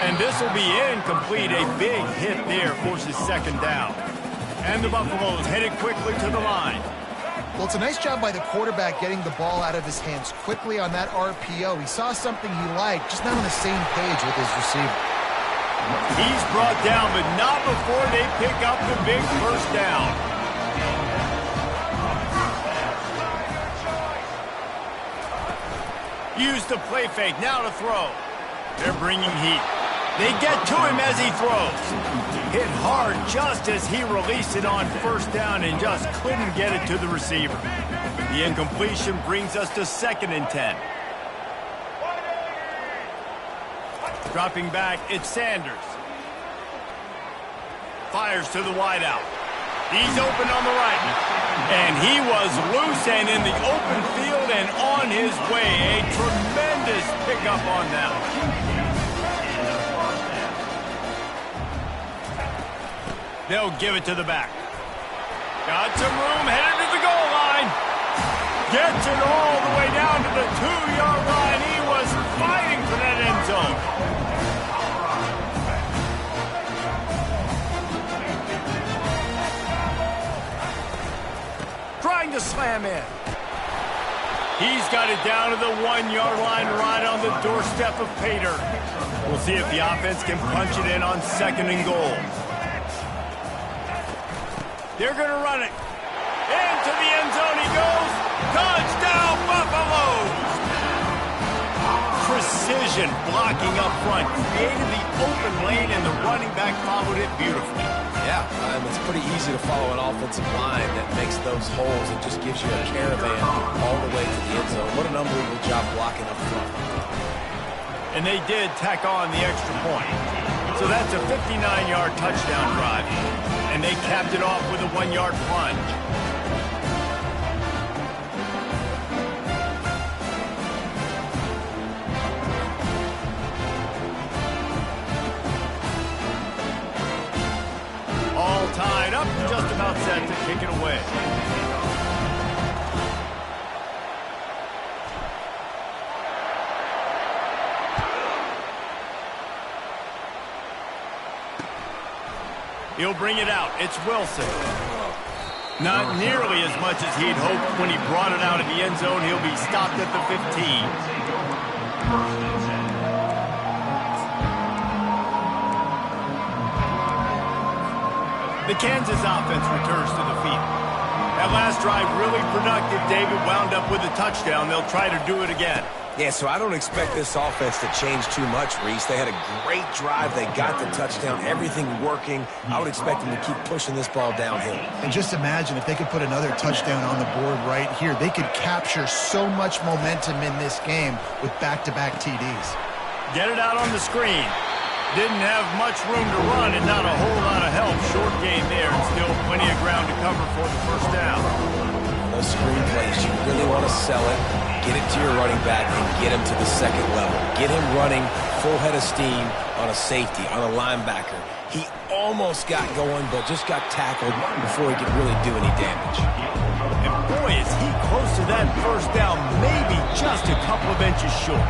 And this will be incomplete. A big hit there forces second down. And the Buffaloes headed quickly to the line. Well, it's a nice job by the quarterback getting the ball out of his hands quickly on that RPO. He saw something he liked, just not on the same page with his receiver. He's brought down, but not before they pick up the big first down. Use the play fake, now to throw. They're bringing heat. They get to him as he throws. Hit hard just as he released it on first down and just couldn't get it to the receiver. The incompletion brings us to second and 10. Dropping back, it's Sanders. Fires to the wideout. He's open on the right. And he was loose and in the open field and on his way. A tremendous pickup on that one. They'll give it to the back. Got some room, headed to the goal line. Gets it all the way down to the 2-yard line. He was fighting for that end zone. slam in. He's got it down to the 1-yard line right on the doorstep of pay dirt. We'll see if the offense can punch it in on 2nd and goal. They're going to run it. Into the end zone he goes. Touchdown, Buffaloes! Precision blocking up front. Created the open lane, and the running back followed it beautifully. Yeah, it's pretty easy to follow an offensive line that makes those holes and just gives you a caravan all the way to the end zone. What an unbelievable job blocking up front. And they did tack on the extra point. So that's a 59-yard touchdown drive. And they capped it off with a 1-yard plunge. All tied up, just about set to kick it away. He'll bring it out. It's Wilson. Not nearly as much as he'd hoped when he brought it out of the end zone. He'll be stopped at the 15. The Kansas offense returns to the field. That last drive really productive. David wound up with a touchdown. They'll try to do it again. Yeah, so I don't expect this offense to change too much, Reese. They had a great drive. They got the touchdown. Everything working. I would expect them to keep pushing this ball downhill. And just imagine if they could put another touchdown on the board right here. They could capture so much momentum in this game with back-to-back TDs. Get it out on the screen. Didn't have much room to run and not a whole lot of help. Short game there and still plenty of ground to cover for the first down. Those screen plays, you really want to sell it, get it to your running back, and get him to the 2nd level. Get him running full head of steam on a safety, on a linebacker. He almost got going, but just got tackled before he could really do any damage. And boy, is he close to that first down, maybe just a couple of inches short.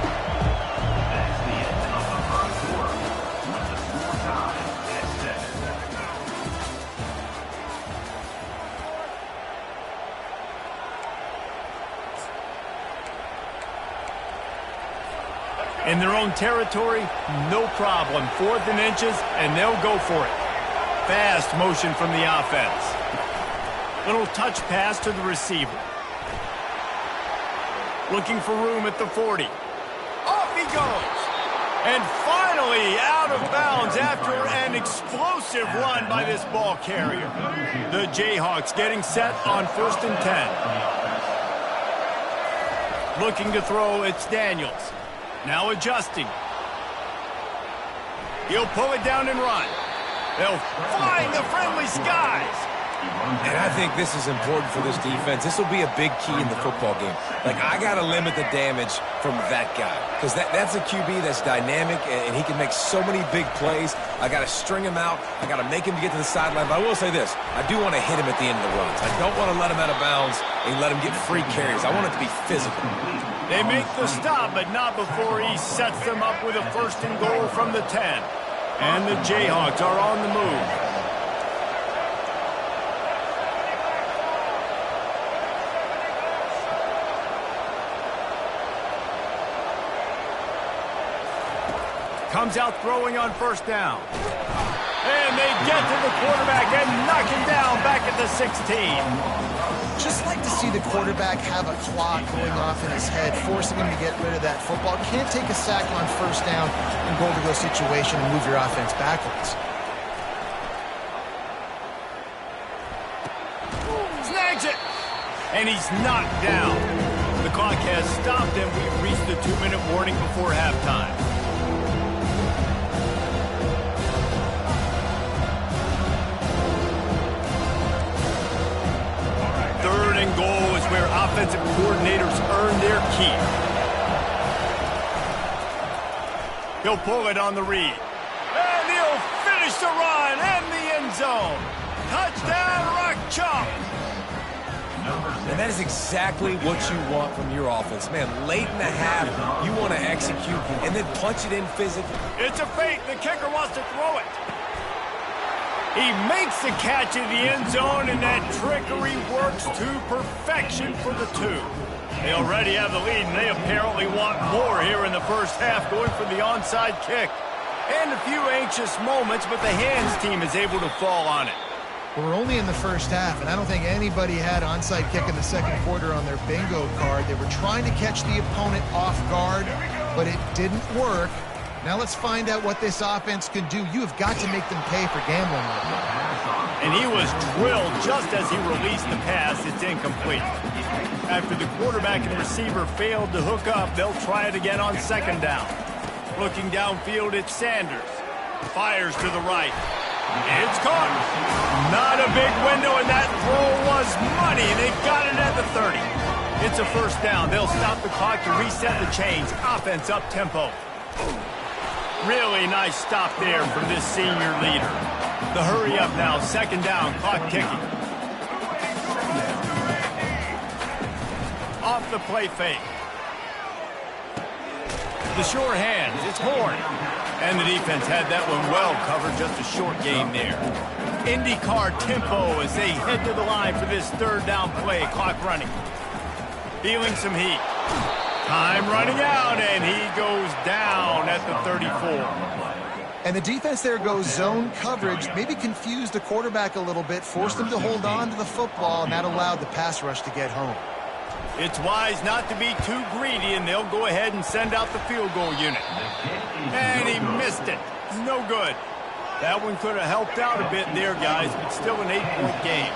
In their own territory, no problem. 4th and inches, and they'll go for it. Fast motion from the offense. Little touch pass to the receiver. Looking for room at the 40. Off he goes. And finally out of bounds after an explosive run by this ball carrier. The Jayhawks getting set on 1st and 10. Looking to throw, it's Daniels. Now adjusting. He'll pull it down and run. They'll find the friendly skies. And I think this is important for this defense. This will be a big key in the football game. Like, I got to limit the damage from that guy. Because that's a QB that's dynamic, and he can make so many big plays. I got to string him out. I got to make him get to the sideline. But I will say this. I do want to hit him at the end of the runs. I don't want to let him out of bounds and let him get free carries. I want it to be physical. They make the stop, but not before he sets them up with a 1st and goal from the 10. And the Jayhawks are on the move. Comes out throwing on 1st down. And they get to the quarterback and knock him down back at the 16. Just like to see the quarterback have a clock going off in his head, forcing him to get rid of that football. Can't take a sack on 1st down and goal-to-go situation and move your offense backwards. Snags it! And he's knocked down. The clock has stopped and we've reached the 2-minute warning before halftime. 3rd and goal is where offensive coordinators earn their keep. He'll pull it on the read. And he'll finish the run and the end zone. Touchdown, Rock Chalk. And that is exactly what you want from your offense. Man, late in the half, you want to execute and then punch it in physically. It's a fake. The kicker wants to throw it. He makes the catch in the end zone, and that trickery works to perfection for the 2. They already have the lead, and they apparently want more here in the first half, going for the onside kick. And a few anxious moments, but the hands team is able to fall on it. We're only in the first half, and I don't think anybody had onside kick in the second quarter on their bingo card. They were trying to catch the opponent off guard, but it didn't work. Now let's find out what this offense can do. You have got to make them pay for gambling with them. And he was drilled just as he released the pass. It's incomplete. After the quarterback and receiver failed to hook up, they'll try it again on second down. Looking downfield, it's Sanders. Fires to the right. It's caught. Not a big window, and that throw was money. They got it at the 30. It's a first down. They'll stop the clock to reset the chains. Offense up tempo. Really nice stop there from this senior leader. The hurry up now. Second down. Clock ticking. Off the play fake. The short hands, it's Horn. And the defense had that one well covered, just a short game there. IndyCar tempo as they head to the line for this third down play. Clock running. Feeling some heat. Time running out, and he goes down at the 34. And the defense there goes zone coverage, maybe confused the quarterback a little bit, forced him to hold on to the football, and that allowed the pass rush to get home. It's wise not to be too greedy, and they'll go ahead and send out the field goal unit. And he missed it. No good. That one could have helped out a bit there, guys, but still an 8-point game.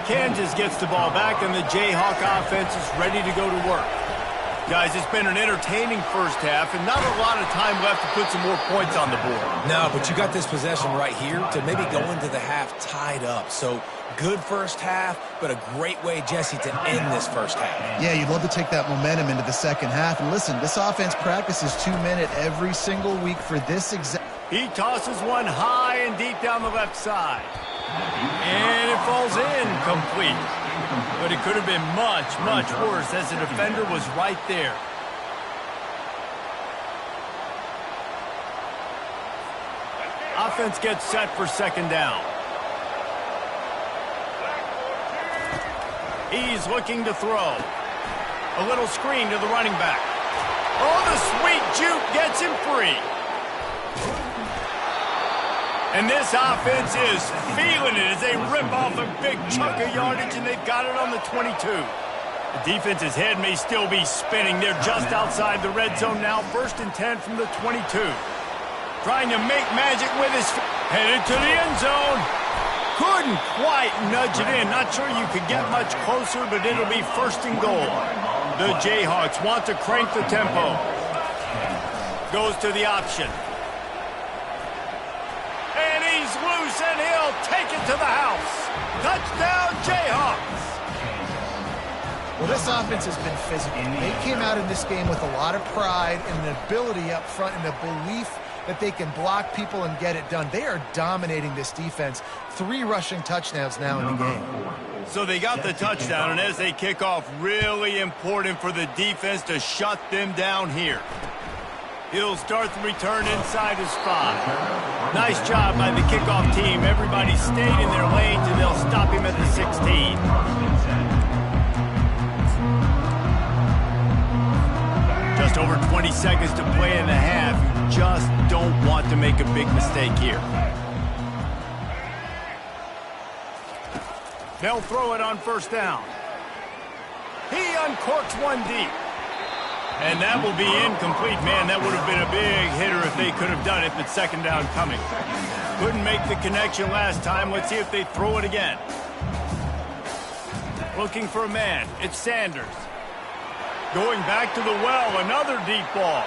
Kansas gets the ball back, and the Jayhawk offense is ready to go to work. Guys, it's been an entertaining first half, and not a lot of time left to put some more points on the board. No, but you got this possession right here to maybe go into the half tied up. So good first half, but a great way, Jesse, to end this first half. Yeah, you'd love to take that momentum into the second half. And listen, this offense practices 2-minute every single week for this exact. He tosses one high and deep down the left side. And it falls in complete. But it could have been much, much worse as the defender was right there. Offense gets set for second down. He's looking to throw. A little screen to the running back. Oh, the sweet juke gets him free. And this offense is feeling it as they rip off a big chunk of yardage, and they've got it on the 22. The defense's head may still be spinning. They're just outside the red zone now. 1st and 10 from the 22. Trying to make magic with his feet. Headed to the end zone. Couldn't quite nudge it in. Not sure you could get much closer, but it'll be 1st and goal. The Jayhawks want to crank the tempo. Goes to the option. And he's loose, and he'll take it to the house. Touchdown, Jayhawks. Well, this offense has been physical. They came out in this game with a lot of pride and an ability up front and a belief that they can block people and get it done. They are dominating this defense. 3 rushing touchdowns now in the game. So they got the touchdown, and as they kick off, really important for the defense to shut them down here. He'll start the return inside his 5. Nice job by the kickoff team. Everybody stayed in their lanes, and they'll stop him at the 16. Just over 20 seconds to play in the half. You just don't want to make a big mistake here. They'll throw it on 1st down. He uncorks one deep. And that will be incomplete. Man, that would have been a big hitter if they could have done it, but 2nd down coming. Couldn't make the connection last time. Let's see if they throw it again. Looking for a man. It's Sanders. Going back to the well, another deep ball.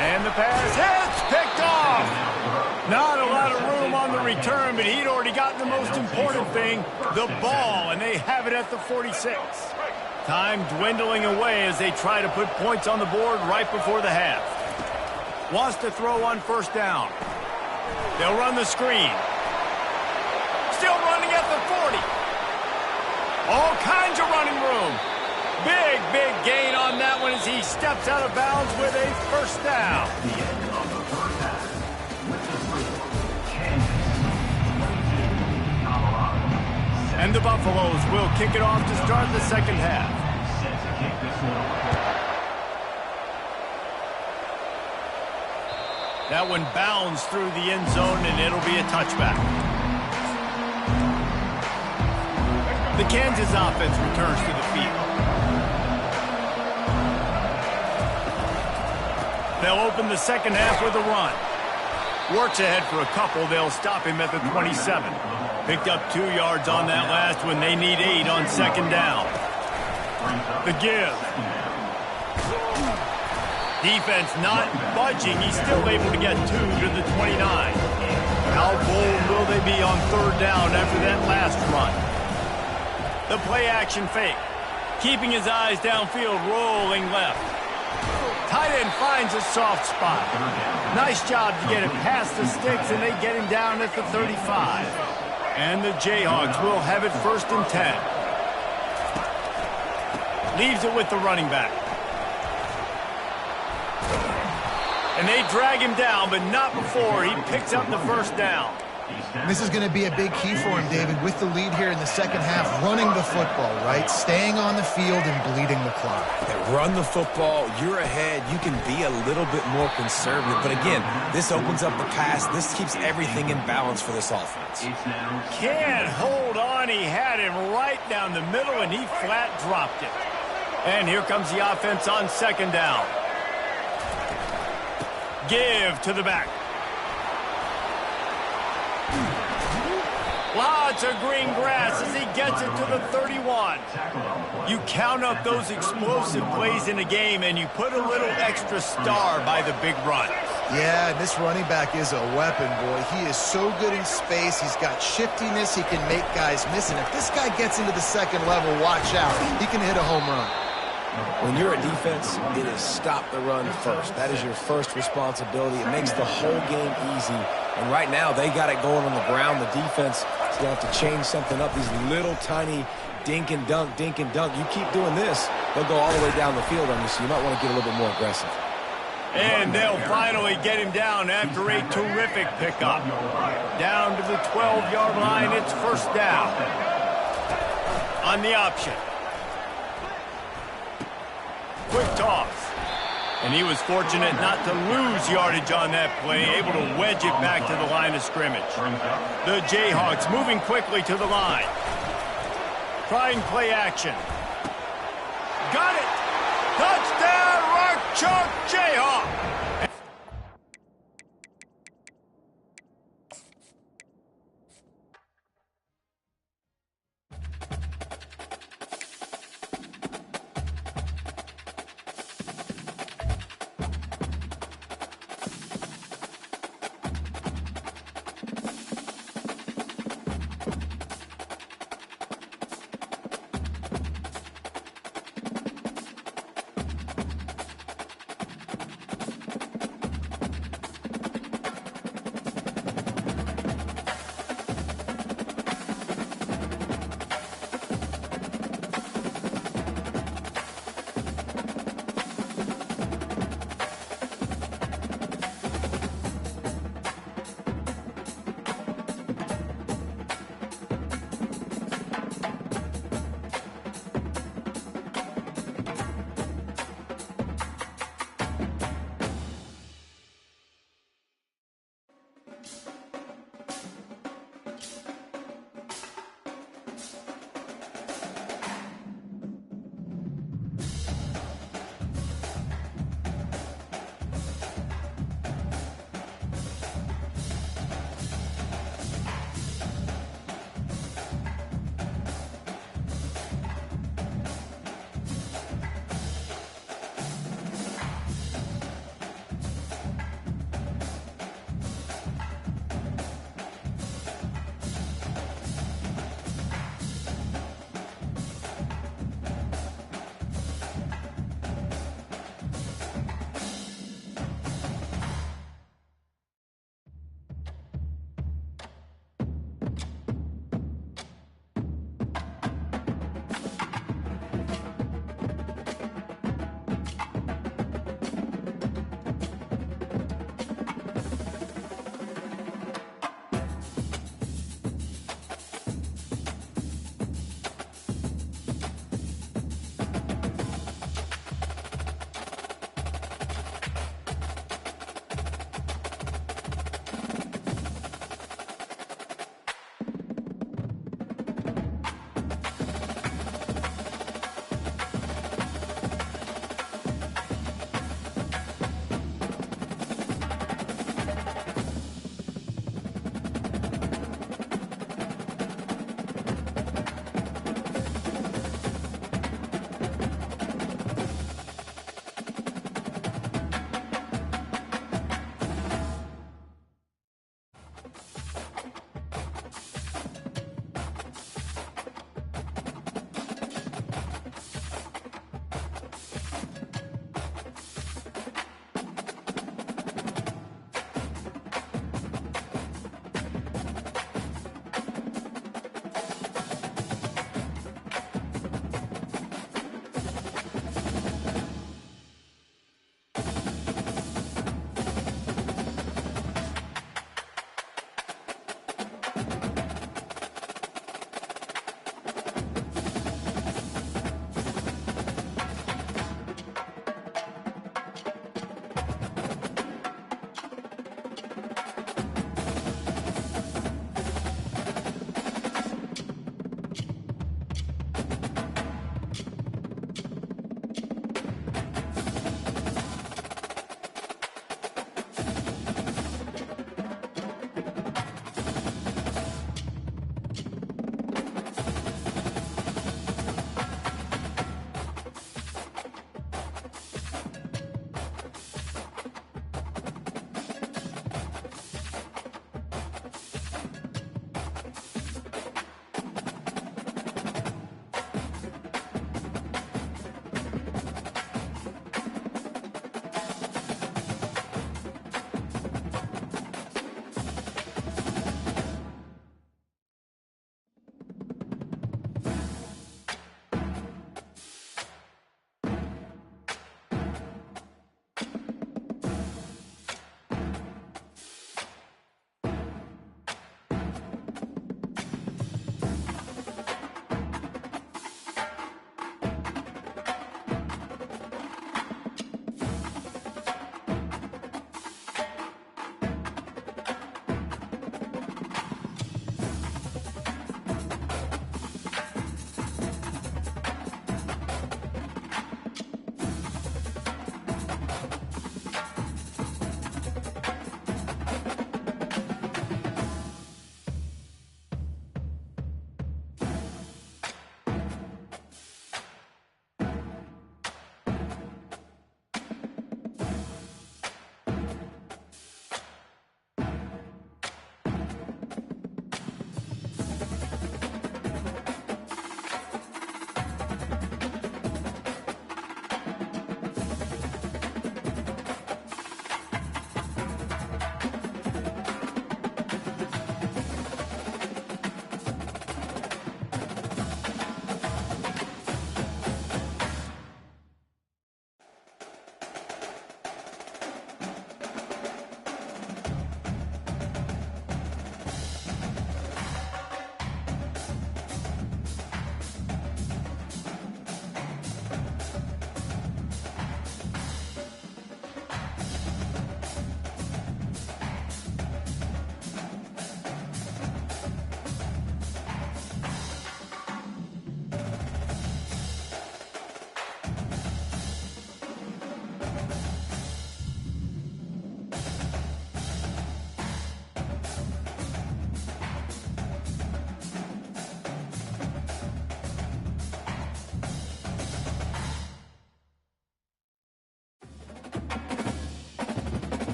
And the pass hits, picked off. Not a lot of room on the return, but he'd already gotten the most important thing, the ball, and they have it at the 46. Time dwindling away as they try to put points on the board right before the half. Wants to throw on 1st down. They'll run the screen. Still running at the 40. All kinds of running room. Big, big gain on that one as he steps out of bounds with a 1st down. The end of the first half with the score, Kansas And the Buffaloes will kick it off to start the second half. Set to kick this one off. That one bounds through the end zone, and it'll be a touchback. The Kansas offense returns to the field. They'll open the second half with a run. Works ahead for a couple. They'll stop him at the 27. Picked up 2 yards on that last one. They need 8 on second down. The give. Defense not budging. He's still able to get 2 to the 29. How bold will they be on third down after that last run? The play-action fake. Keeping his eyes downfield, rolling left. Tight end finds a soft spot. Nice job to get it past the sticks, and they get him down at the 35. And the Jayhawks will have it 1st and 10. Leaves it with the running back. And they drag him down, but not before he picks up the first down. This is going to be a big key for him, David, with the lead here in the second half, running the football, right? Staying on the field and bleeding the clock. Run the football, you're ahead, you can be a little bit more conservative. But again, this opens up the pass. This keeps everything in balance for this offense. Can't hold on. He had him right down the middle, and he flat dropped it. And here comes the offense on second down. Give to the back. Lots of green grass as he gets it to the 31. You count up those explosive plays in a game, and you put a little extra star by the big run. Yeah, this running back is a weapon, boy. He is so good in space. He's got shiftiness. He can make guys miss. And if this guy gets into the second level, watch out. He can hit a home run. When you're a defense, it is stop the run first. That is your first responsibility. It makes the whole game easy. And right now, they got it going on the ground. The defense is going to have to change something up. These little tiny dink and dunk, dink and dunk. You keep doing this, they'll go all the way down the field on you, so you might want to get a little bit more aggressive. And they'll finally get him down after a terrific pickup. Down to the 12-yard line, it's first down. On the option. Quick toss. And he was fortunate not to lose yardage on that play, able to wedge it back to the line of scrimmage. The Jayhawks moving quickly to the line. Trying play action. Got it! Touchdown, Rock Chalk Jayhawk!